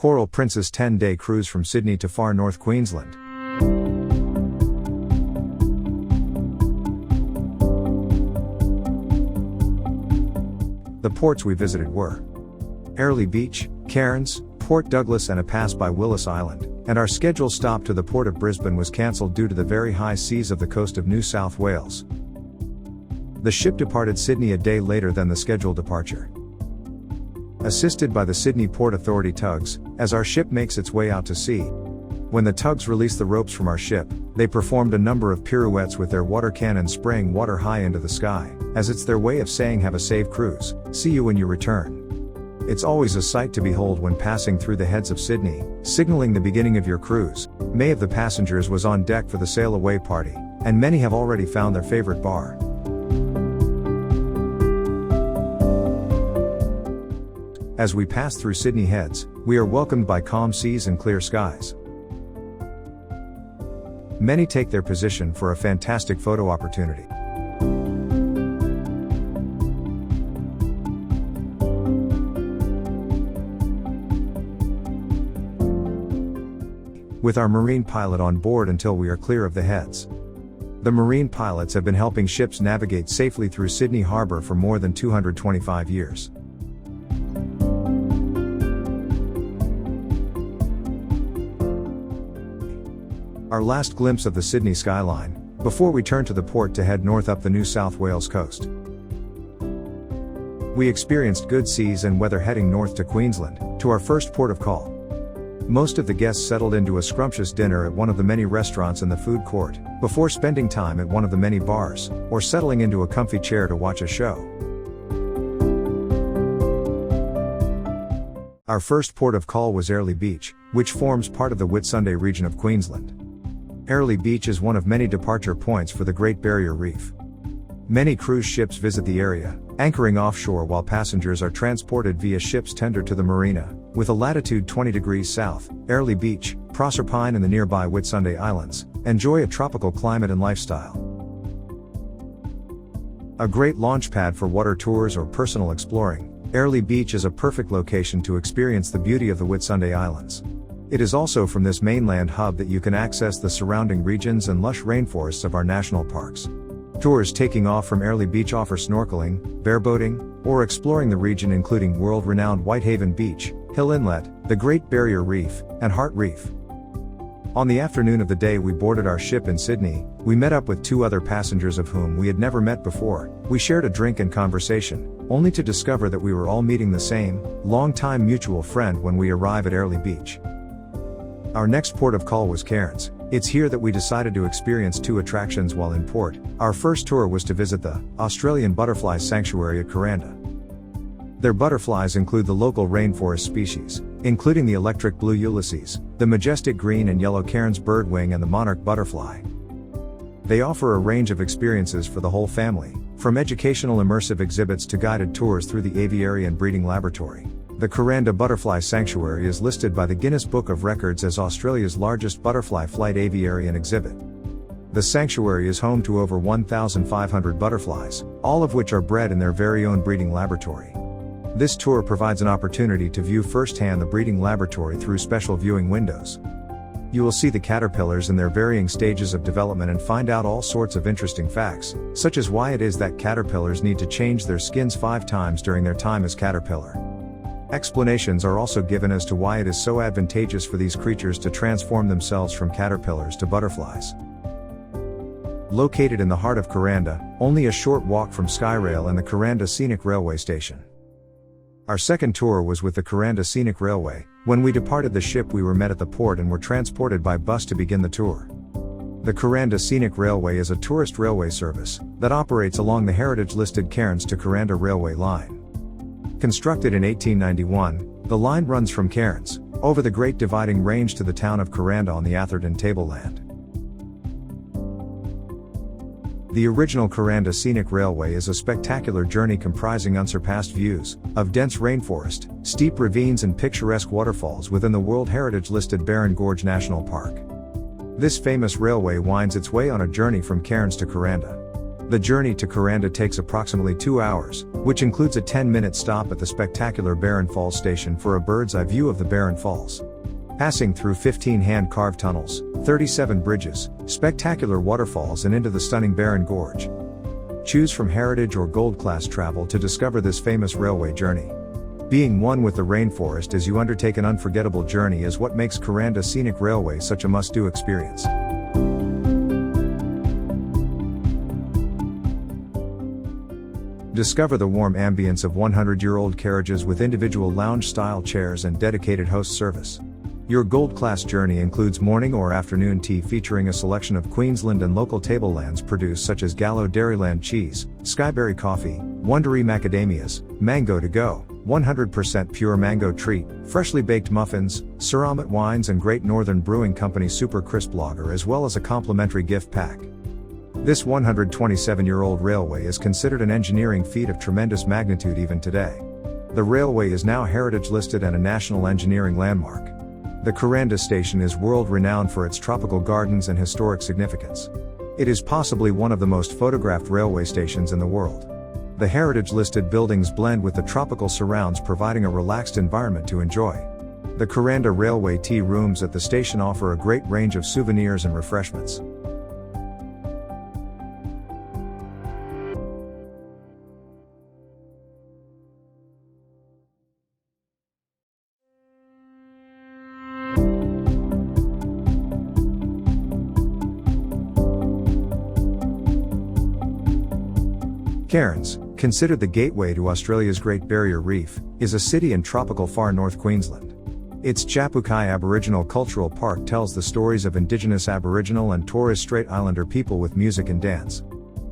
Coral Princess 10-day cruise from Sydney to far north Queensland. The ports we visited were Airlie Beach, Cairns, Port Douglas and a pass by Willis Island, and our scheduled stop to the port of Brisbane was cancelled due to the very high seas of the coast of New South Wales. The ship departed Sydney a day later than the scheduled departure. Assisted by the Sydney Port Authority tugs, as our ship makes its way out to sea. When the tugs released the ropes from our ship, they performed a number of pirouettes with their water cannons spraying water high into the sky, as it's their way of saying have a safe cruise, see you when you return. It's always a sight to behold when passing through the heads of Sydney, signaling the beginning of your cruise. Many of the passengers was on deck for the sail away party, and many have already found their favorite bar. As we pass through Sydney Heads, we are welcomed by calm seas and clear skies. Many take their position for a fantastic photo opportunity. With our marine pilot on board until we are clear of the heads. The marine pilots have been helping ships navigate safely through Sydney Harbour for more than 225 years. Our last glimpse of the Sydney skyline, before we turn to the port to head north up the New South Wales coast. We experienced good seas and weather heading north to Queensland, to our first port of call. Most of the guests settled into a scrumptious dinner at one of the many restaurants in the food court, before spending time at one of the many bars, or settling into a comfy chair to watch a show. Our first port of call was Airlie Beach, which forms part of the Whitsunday region of Queensland. Airlie Beach is one of many departure points for the Great Barrier Reef. Many cruise ships visit the area, anchoring offshore while passengers are transported via ships tendered to the marina, with a latitude 20 degrees south. Airlie Beach, Proserpine and the nearby Whitsunday Islands, enjoy a tropical climate and lifestyle. A great launch pad for water tours or personal exploring, Airlie Beach is a perfect location to experience the beauty of the Whitsunday Islands. It is also from this mainland hub that you can access the surrounding regions and lush rainforests of our national parks. Tours taking off from Airlie Beach offer snorkeling, bareboating, or exploring the region including world-renowned Whitehaven Beach, Hill Inlet, the Great Barrier Reef, and Hart Reef. On the afternoon of the day we boarded our ship in Sydney, we met up with two other passengers of whom we had never met before. We shared a drink and conversation, only to discover that we were all meeting the same, long-time mutual friend when we arrive at Airlie Beach. Our next port of call was Cairns. It's here that we decided to experience two attractions while in port. Our first tour was to visit the Australian Butterfly Sanctuary at Kuranda. Their butterflies include the local rainforest species, including the electric blue Ulysses, the majestic green and yellow Cairns birdwing and the monarch butterfly. They offer a range of experiences for the whole family, from educational immersive exhibits to guided tours through the aviary and breeding laboratory. The Kuranda Butterfly Sanctuary is listed by the Guinness Book of Records as Australia's largest butterfly flight aviary and exhibit. The sanctuary is home to over 1,500 butterflies, all of which are bred in their very own breeding laboratory. This tour provides an opportunity to view firsthand the breeding laboratory through special viewing windows. You will see the caterpillars in their varying stages of development and find out all sorts of interesting facts, such as why it is that caterpillars need to change their skins 5 times during their time as caterpillar. Explanations are also given as to why it is so advantageous for these creatures to transform themselves from caterpillars to butterflies. Located in the heart of Kuranda, only a short walk from Skyrail and the Kuranda Scenic Railway Station. Our second tour was with the Kuranda Scenic Railway. When we departed the ship we were met at the port and were transported by bus to begin the tour. The Kuranda Scenic Railway is a tourist railway service that operates along the heritage-listed Cairns to Kuranda railway line. Constructed in 1891, the line runs from Cairns, over the Great Dividing Range to the town of Kuranda on the Atherton Tableland. The original Kuranda Scenic Railway is a spectacular journey comprising unsurpassed views of dense rainforest, steep ravines and picturesque waterfalls within the World Heritage-listed Barron Gorge National Park. This famous railway winds its way on a journey from Cairns to Kuranda. The journey to Kuranda takes approximately 2 hours, which includes a 10-minute stop at the spectacular Barren Falls station for a bird's-eye view of the Barren Falls. Passing through 15 hand-carved tunnels, 37 bridges, spectacular waterfalls and into the stunning Barren Gorge. Choose from Heritage or Gold Class travel to discover this famous railway journey. Being one with the rainforest as you undertake an unforgettable journey is what makes Kuranda Scenic Railway such a must-do experience. Discover the warm ambience of 100-year-old carriages with individual lounge-style chairs and dedicated host service. Your Gold Class journey includes morning or afternoon tea featuring a selection of Queensland and local tablelands produce such as Gallo Dairyland cheese, Skyberry coffee, Wondery macadamias, Mango to Go, 100% pure mango treat, freshly baked muffins, Suramat wines and Great Northern Brewing Company Super Crisp Lager as well as a complimentary gift pack. This 127-year-old railway is considered an engineering feat of tremendous magnitude even today. The railway is now heritage listed and a national engineering landmark. The Kuranda station is world-renowned for its tropical gardens and historic significance. It is possibly one of the most photographed railway stations in the world. The heritage-listed buildings blend with the tropical surrounds, providing a relaxed environment to enjoy. The Kuranda Railway tea rooms at the station offer a great range of souvenirs and refreshments. Cairns, considered the gateway to Australia's Great Barrier Reef, is a city in tropical far north Queensland. Its Chapukai Aboriginal Cultural Park tells the stories of Indigenous Aboriginal and Torres Strait Islander people with music and dance.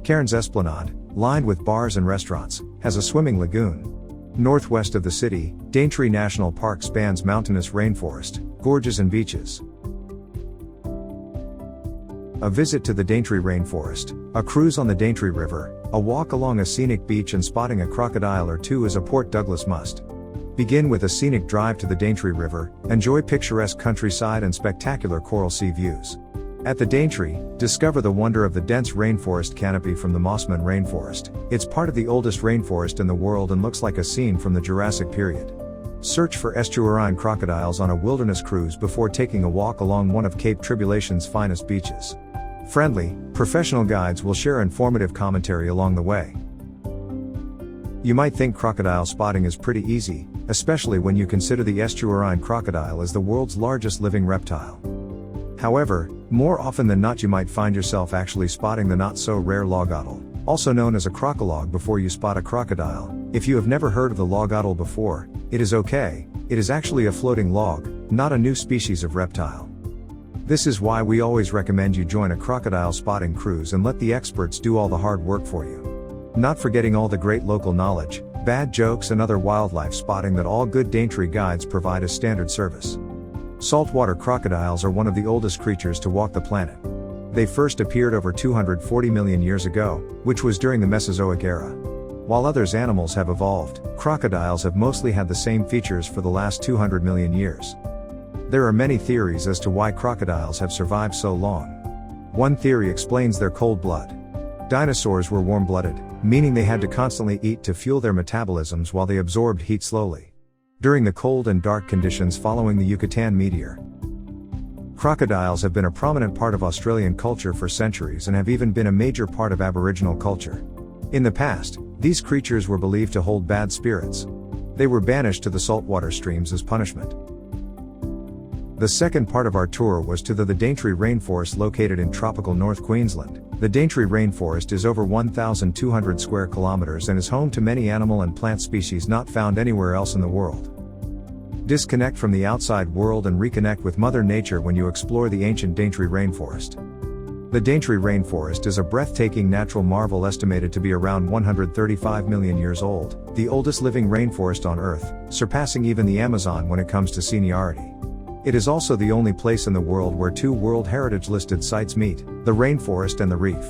Cairns Esplanade, lined with bars and restaurants, has a swimming lagoon. Northwest of the city, Daintree National Park spans mountainous rainforest, gorges and beaches. A visit to the Daintree Rainforest, a cruise on the Daintree River, a walk along a scenic beach and spotting a crocodile or two is a Port Douglas must. Begin with a scenic drive to the Daintree River, enjoy picturesque countryside and spectacular coral sea views. At the Daintree, discover the wonder of the dense rainforest canopy from the Mossman Rainforest. It's part of the oldest rainforest in the world and looks like a scene from the Jurassic period. Search for estuarine crocodiles on a wilderness cruise before taking a walk along one of Cape Tribulation's finest beaches. Friendly, professional guides will share informative commentary along the way. You might think crocodile spotting is pretty easy, especially when you consider the estuarine crocodile as the world's largest living reptile. However, more often than not you might find yourself actually spotting the not-so-rare logodle, also known as a crocolog, before you spot a crocodile. If you have never heard of the logodle before, it is okay, it is actually a floating log, not a new species of reptile. This is why we always recommend you join a crocodile spotting cruise and let the experts do all the hard work for you. Not forgetting all the great local knowledge, bad jokes and other wildlife spotting that all good Daintree guides provide as standard service. Saltwater crocodiles are one of the oldest creatures to walk the planet. They first appeared over 240 million years ago, which was during the Mesozoic era. While other animals have evolved, crocodiles have mostly had the same features for the last 200 million years. There are many theories as to why crocodiles have survived so long. One theory explains their cold blood. Dinosaurs were warm-blooded, meaning they had to constantly eat to fuel their metabolisms while they absorbed heat slowly. During the cold and dark conditions following the Yucatan meteor, crocodiles have been a prominent part of Australian culture for centuries and have even been a major part of Aboriginal culture. In the past, these creatures were believed to hold bad spirits. They were banished to the saltwater streams as punishment. The second part of our tour was to the Daintree Rainforest located in tropical North Queensland. The Daintree Rainforest is over 1,200 square kilometers and is home to many animal and plant species not found anywhere else in the world. Disconnect from the outside world and reconnect with Mother Nature when you explore the ancient Daintree Rainforest. The Daintree Rainforest is a breathtaking natural marvel estimated to be around 135 million years old, the oldest living rainforest on Earth, surpassing even the Amazon when it comes to seniority. It is also the only place in the world where two World Heritage listed sites meet, the rainforest and the reef.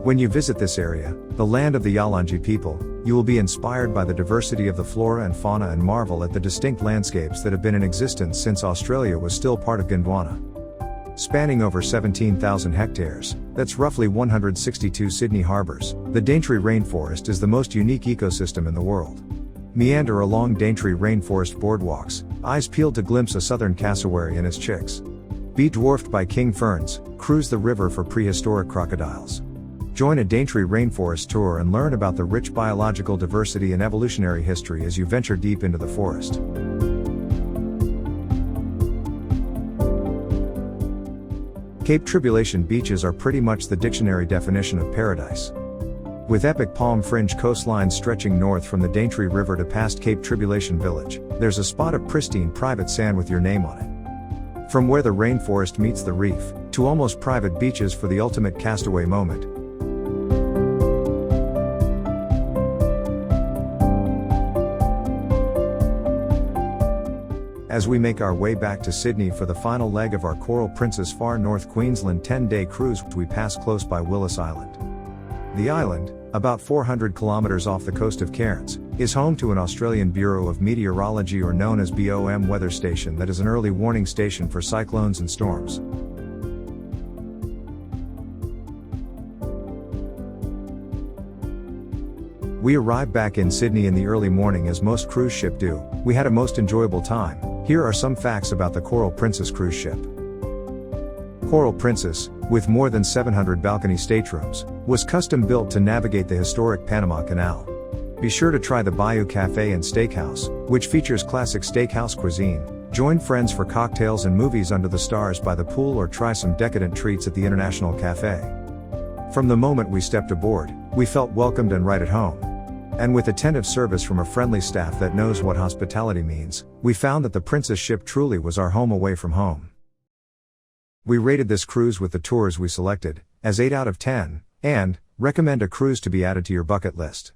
When you visit this area, the land of the Yalanji people, you will be inspired by the diversity of the flora and fauna and marvel at the distinct landscapes that have been in existence since Australia was still part of Gondwana. Spanning over 17,000 hectares, that's roughly 162 Sydney harbours, the Daintree Rainforest is the most unique ecosystem in the world. Meander along Daintree Rainforest boardwalks, eyes peeled to glimpse a southern cassowary and its chicks. Be dwarfed by king ferns, cruise the river for prehistoric crocodiles. Join a Daintree Rainforest tour and learn about the rich biological diversity and evolutionary history as you venture deep into the forest. Cape Tribulation beaches are pretty much the dictionary definition of paradise. With epic palm fringe coastlines stretching north from the Daintree River to past Cape Tribulation Village, there's a spot of pristine private sand with your name on it. From where the rainforest meets the reef, to almost private beaches for the ultimate castaway moment. As we make our way back to Sydney for the final leg of our Coral Princess Far North Queensland 10-day cruise, we pass close by Willis Island. The island, about 400 kilometres off the coast of Cairns, is home to an Australian Bureau of Meteorology, or known as BOM, weather station that is an early warning station for cyclones and storms. We arrived back in Sydney in the early morning as most cruise ships do. We had a most enjoyable time. Here are some facts about the Coral Princess cruise ship. Coral Princess, with more than 700 balcony staterooms, was custom built to navigate the historic Panama Canal. Be sure to try the Bayou Cafe and Steakhouse, which features classic steakhouse cuisine. Join friends for cocktails and movies under the stars by the pool, or try some decadent treats at the International Cafe. From the moment we stepped aboard, we felt welcomed and right at home. And with attentive service from a friendly staff that knows what hospitality means, we found that the Princess ship truly was our home away from home. We rated this cruise with the tours we selected as 8 out of 10, and recommend a cruise to be added to your bucket list.